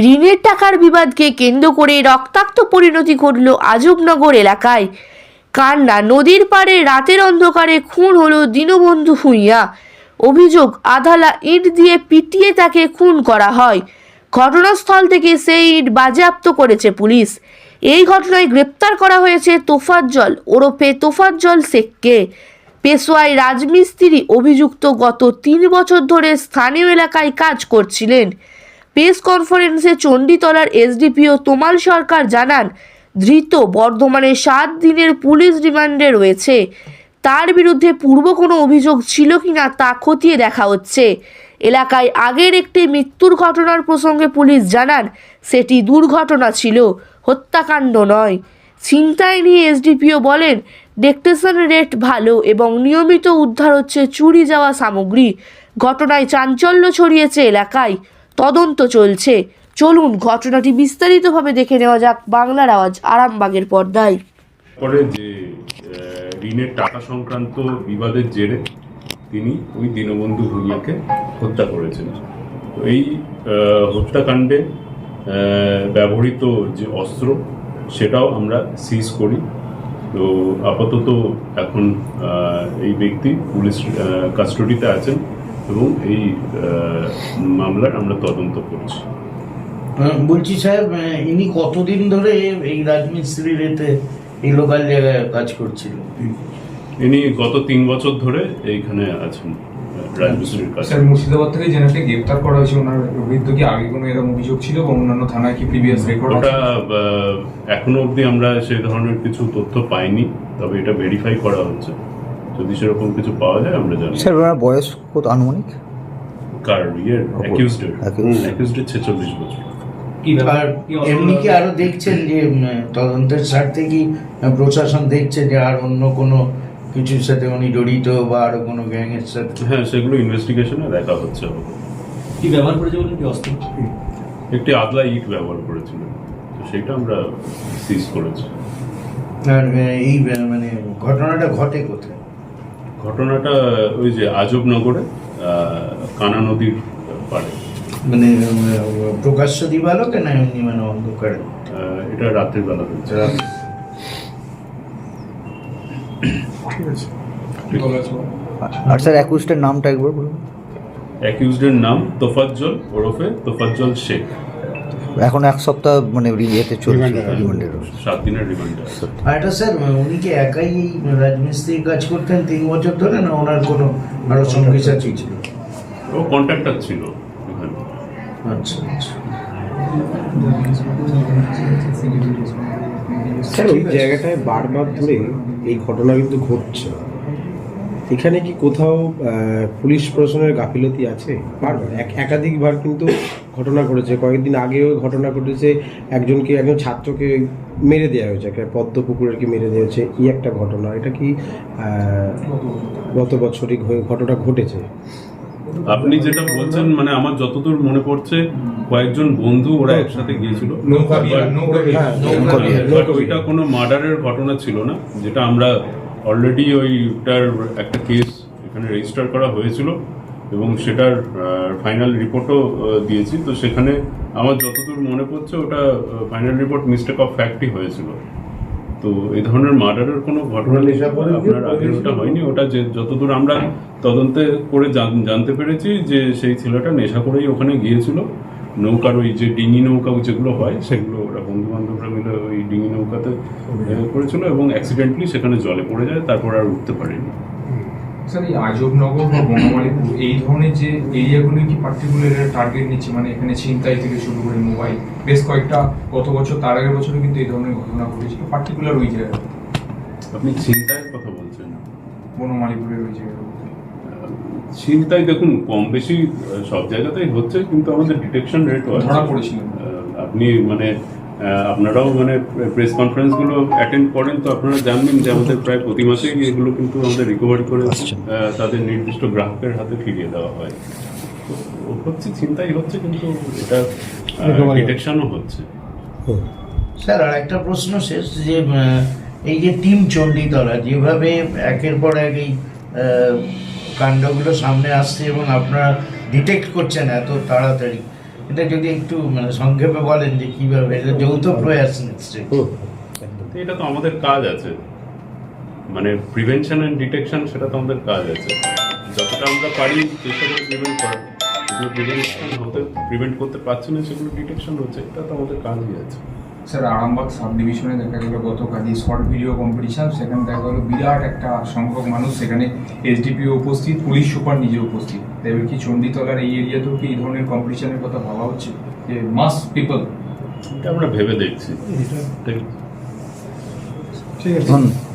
ঋণের টাকার বিবাদকে কেন্দ্র করে রক্তাক্ত পরিণতি ঘটল আজবনগর এলাকায়। কান্না নদীর পাড়ে রাতের অন্ধকারে খুন হলো দীনবন্ধু ভূঁইয়া। অভিযোগ, আধালা ইট দিয়ে পিটিয়ে তাকে খুন করা হয়। ঘটনাস্থল থেকে সেই ইট বাজেয়াপ্ত করেছে পুলিশ। এই ঘটনায় গ্রেপ্তার করা হয়েছে তোফাজ্জল ওরফে তোফাজ্জল শেখকে। পেশোয়ায় রাজমিস্ত্রি অভিযুক্ত গত 3 বছর ধরে স্থানীয় এলাকায় কাজ করছিলেন। প্রেস কনফারেন্সে চণ্ডীতলার এসডিপিও তোমাল সরকার জানান, ধৃত বর্ধমানে 7 দিনের পুলিশ রিমান্ডে রয়েছে। তার বিরুদ্ধে পূর্ব কোনো অভিযোগ ছিল কিনা তা খতিয়ে দেখা হচ্ছে। এলাকায় আগের একটি মৃত্যুর ঘটনার প্রসঙ্গে পুলিশ জানান, সেটি দুর্ঘটনা ছিল, হত্যাকাণ্ড নয়। ছিনতাই নিয়ে এসডিপিও বলেন, ডিটেকশন রেট ভালো এবং নিয়মিত উদ্ধার হচ্ছে চুরি যাওয়া সামগ্রী। ঘটনায় চাঞ্চল্য ছড়িয়েছে এলাকায়, তদন্ত চলছে। চলুন ঘটনাটি বিস্তারিতভাবে দেখে নেওয়া যাক বাংলার আওয়াজ আরামবাগের পর্দায়। পরে যে ঋণের টাকা সংক্রান্ত বিবাদের জেরে তিনি ওই দীনবন্ধু ভূঁইয়াকে হত্যা করেছেন। তো এই হত্যাকাণ্ডে ব্যবহৃত যে অস্ত্র সেটাও আমরা সিজ করি। তো আপাতত এখন এই ব্যক্তি পুলিশ কাস্টডিতে আছেন এবং এই মামলার আমরা তদন্ত করছি। বলছি সাহেব, ইনি কতদিন ধরে এই রাজমিস্ত্রির এতে এই লোকাল জায়গায় কাজ করছিল? ইনি গত 3 বছর ধরে এইখানে আছেন রাজমিস্ত্রির কাজ। স্যার, মুর্শিদাবাদ থেকে যেনাকে গ্রেফতার করা হয়েছে ওনার বিরুদ্ধে কি আগে কোনো এরকম অভিযোগ ছিল বা অন্যান্য থানায় কি প্রিভিয়াস রেকর্ড? ওটা এখনো অবধি আমরা সেই ধরনের কিছু তথ্য পাইনি, তবে এটা ভেরিফাই করা হচ্ছে। যদি সেরকম কিছু পাওয়া যায় আমরা জানি। স্যার, ওনার বয়স কত আনুমানিক? কার ইয়ের অ্যাকিউজডের 46 বছর। আর এমনি কি আরো দেখছেন যে তদন্তের স্বার্থে কি প্রশাসন দেখছে যে আর অন্য কোনো কিছুর সাথে উনি জড়িত বা আরো কোনো গ্যাং এর সাথে? হ্যাঁ, সেগুলো ইনভেস্টিগেশনে দেখা হচ্ছে। কি ব্যবহার করেছে বলেন, কি অস্ত্র? একটি আদলা ইট ব্যবহার করেছিলেন, তো সেটা আমরা সিজ করেছি। আর এই মানে ঘটনাটা ঘটে কোথায়? ঘটনাটা ওই যে আজবনগরে কানা নদীর পাড়ে। মানে প্রকাশ্য দিবালোকে না এমনি মানে অন্ধকারে? এটা রাতের বেলা হয়েছে। আর স্যার, অ্যাকিউজডের নামটা একবার বলুন। অ্যাকিউজডের নাম তোফাজ্জল ওরফে তোফাজ্জল শেখ। এখন 1 সপ্তাহ মানে রিয়েতে চলছে, রিমান্ডের 7 দিনের রিমান্ডে। আর এটা স্যার, উনি কি একাই এই রাজমিস্ত্রির কাজ করতেন 3 বছর ধরে, না ওনার কোনো আরো সঙ্গী সাথী ছিল? ও কন্ট্রাক্টর ছিল এখানে। আচ্ছা আচ্ছা। স্যার, ওই জায়গাটায় বারবার ধরে এই ঘটনা কিন্তু ঘটছে। এখানে কি কোথাও পুলিশ প্রশাসনের গাফিলতি আছে? বারবার একাধিকবার কিন্তু ঘটনা ঘটেছে। কয়েকদিন আগেও ঘটনা ঘটেছে, একজন ছাত্রকে মেরে দেওয়া হয়েছে, একটা পদ্মপুকুরের কি মেরে দেওয়া হয়েছে, এই একটা ঘটনা। এটা কি গত বছরই ঘটনা ঘটেছে? আপনি যেটা বলছেন, মানে আমার যতদূর মনে পড়ছে কয়েকজন বন্ধু ওরা একসাথে গিয়েছিল। ওইটা কোনো মার্ডারের ঘটনা ছিল না, যেটা আমরা অলরেডি ওইটার একটা কেস এখানে রেজিস্টার করা হয়েছিল এবং সেটার ফাইনাল রিপোর্টও দিয়েছি। তো সেখানে আমার যতদূর মনে পড়ছে ওটা ফাইনাল রিপোর্ট মিস্টেক অফ ফ্যাক্টই হয়েছিল। তো এই ধরনের মার্ডারের কোনো ঘটনা আপনার আগের ওটা হয়নি। ওটা যে যতদূর আমরা তদন্তে করে জানতে পেরেছি যে সেই ছেলেটা নেশা করেই ওখানে গিয়েছিল। নৌকার ওই যে ডিঙি নৌকা যেগুলো হয় সেগুলো ওরা বন্ধু বান্ধবরা মিলে ওই ডিঙি নৌকাতে করেছিল এবং অ্যাক্সিডেন্টলি সেখানে জলে পড়ে যায়, তারপর আর উঠতে পারেনি। স্যার, এই আজবনগর বা বনমালীপুর এই ধরনের যে এরিয়াগুলো কি পার্টিকুলার টার্গেট নিচ্ছে? মানে এখানে ছিনতাই থেকে শুরু করে মোবাইল, বেশ কয়েকটা গত বছর তার আগের বছরে কিন্তু এই ধরনের ঘটনা ঘটেছিল পার্টিকুলার ওই জায়গায়। আপনি ছিনতাইয়ের কথা বলছেন? বনমালীপুরের ওই জায়গায় ছিনতাই দেখুন কম বেশি সব জায়গাতেই হচ্ছে, কিন্তু আমাদের ডিটেকশন রেট ধরা পড়েছিল। আপনি মানে আপনারাও মানে প্রেস কনফারেন্সগুলো অ্যাটেন্ড করেন, তো আপনারা জানবেন যে আমাদের প্রায় প্রতি মাসেই এগুলো কিন্তু আমাদের রিকভারি করে তাদের নির্দিষ্ট গ্রাহকের হাতে ফিরিয়ে দেওয়া হয়। তো হচ্ছে, ছিনতাই হচ্ছে, কিন্তু এটা ডিটেকশনও হচ্ছে। স্যার, আর একটা প্রশ্ন শেষ, যে এই যে টিম চণ্ডীতলা যেভাবে একের পর এক এই কাণ্ডগুলো সামনে আসছে এবং আপনারা ডিটেক্ট করছেন এত তাড়াতাড়ি, এটা যদি একটু মানে সংক্ষেপে বলেন যে কিভাবে এটা যৌথ প্রয়াস নিশ্চয়ই। তো এটা তো আমাদের কাজ আছে, মানে প্রিভেনশন অ্যান্ড ডিটেকশন, সেটা তো আমাদের কাজ আছে। যতটা আমরা পারি চেষ্টা করে প্রিভেন্ট করার, যেগুলো প্রিভেন্ট করতে পারছি না সেগুলো ডিটেকশন হচ্ছে, এটা তো আমাদের কাজই আছে। স্যার, আরামবাগ সাব ডিভিশনে দেখা গেল গতকালই শর্ট ভিডিও কম্পিটিশন, সেখানে দেখা গেলো বিরাট একটা সংখ্যক মানুষ, সেখানে এসডিপিও উপস্থিত, পুলিশ সুপার নিজে উপস্থিত। এবার কি চণ্ডীতলার এই এরিয়াতেও কি এই ধরনের কম্পিটিশনের কথা ভাবা হচ্ছে যে মাস পিপল? এটা আমরা ভেবে দেখছি। ধন্যবাদ।